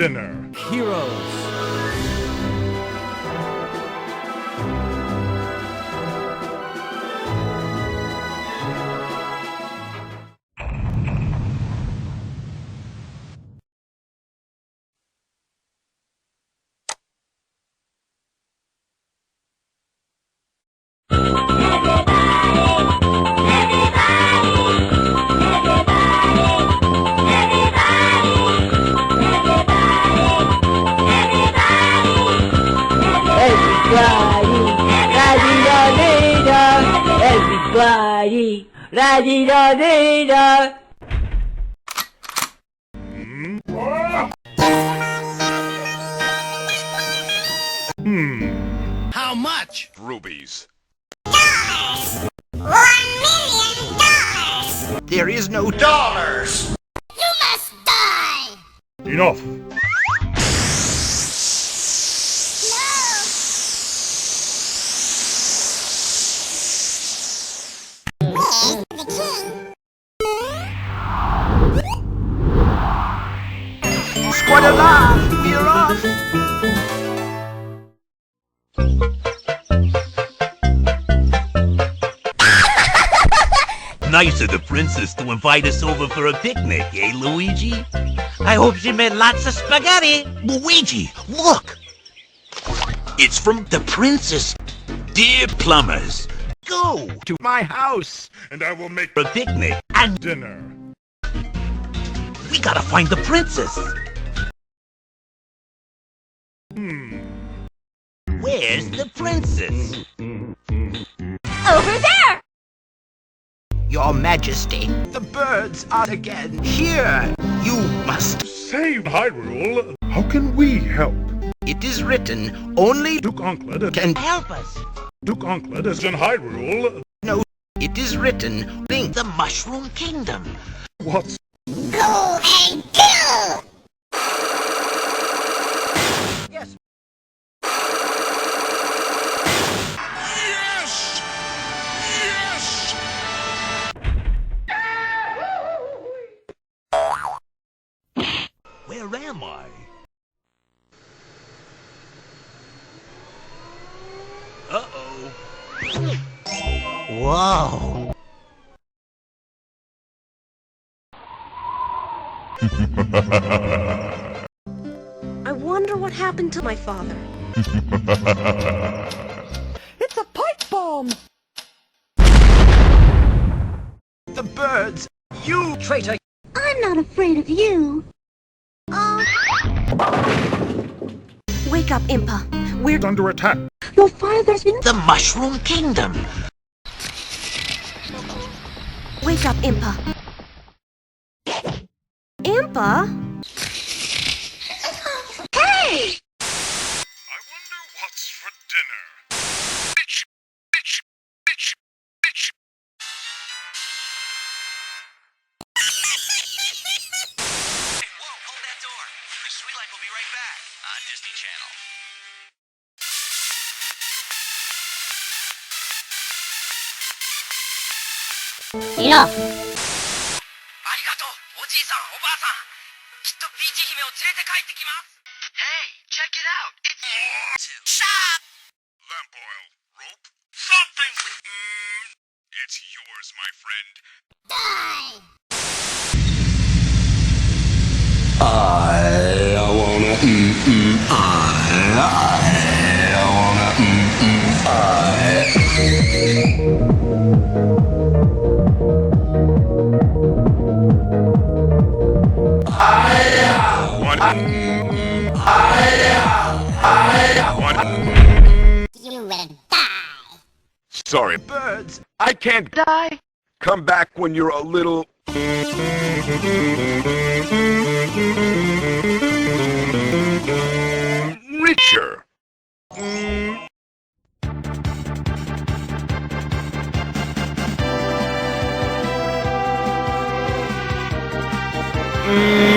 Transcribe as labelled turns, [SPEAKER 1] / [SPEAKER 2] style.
[SPEAKER 1] dinner.
[SPEAKER 2] Heroes.
[SPEAKER 3] Everybody, la-di-da-di-da.
[SPEAKER 1] How much?
[SPEAKER 4] Rubies.
[SPEAKER 5] $1,000,000!
[SPEAKER 4] There is no dollars!
[SPEAKER 5] You must die!
[SPEAKER 1] Enough.
[SPEAKER 5] Where's the king?
[SPEAKER 4] Squad alarm! We're off!
[SPEAKER 6] Nice of the princess to invite us over for a picnic, eh, Luigi? I hope she made lots of spaghetti. Luigi, look! It's from the princess. Dear plumbers, go to
[SPEAKER 4] My house!
[SPEAKER 1] And I will make
[SPEAKER 6] a picnic and
[SPEAKER 1] dinner.
[SPEAKER 6] we gotta find the princess. Where's the princess?
[SPEAKER 5] Over there!
[SPEAKER 4] Your Majesty, the birds are again here! You must...
[SPEAKER 1] Save Hyrule. How can we help?
[SPEAKER 4] It is written, only
[SPEAKER 1] Duke Onkled
[SPEAKER 4] can
[SPEAKER 6] Help us.
[SPEAKER 1] Duke Onkled is in Hyrule.
[SPEAKER 4] know. It is written, think
[SPEAKER 6] The Mushroom Kingdom.
[SPEAKER 1] What's
[SPEAKER 5] Go and kill!
[SPEAKER 4] Yes.
[SPEAKER 1] Yes! Yes!
[SPEAKER 6] Where am I? Uh-oh. Whoa.
[SPEAKER 7] I wonder what happened to my father.
[SPEAKER 3] It's a pipe bomb.
[SPEAKER 4] The birds! You traitor!
[SPEAKER 5] I'm not afraid of you.
[SPEAKER 7] Wake up, Impa. We're
[SPEAKER 1] under attack?
[SPEAKER 5] Your father's been...
[SPEAKER 6] The Mushroom Kingdom.
[SPEAKER 7] Wake up, Impa. Impa?
[SPEAKER 5] Hey!
[SPEAKER 1] I wonder what's for dinner. Bitch! Bitch! Bitch! Bitch!
[SPEAKER 6] Whoa, hold that door. The Sweet Life will be right back on Disney Channel.
[SPEAKER 5] Enough!
[SPEAKER 8] ありがとう、おじいさん、おばあさん。きっとピーチ姫を連れて帰ってきます。Hey, check it out. It's Shop!
[SPEAKER 1] Lamp oil. Rope. Something! It's yours, my friend.
[SPEAKER 5] Die!
[SPEAKER 9] I wanna
[SPEAKER 5] You will die!
[SPEAKER 4] Sorry, birds! I can't die! Come back when you're a little... richer!
[SPEAKER 1] Mm.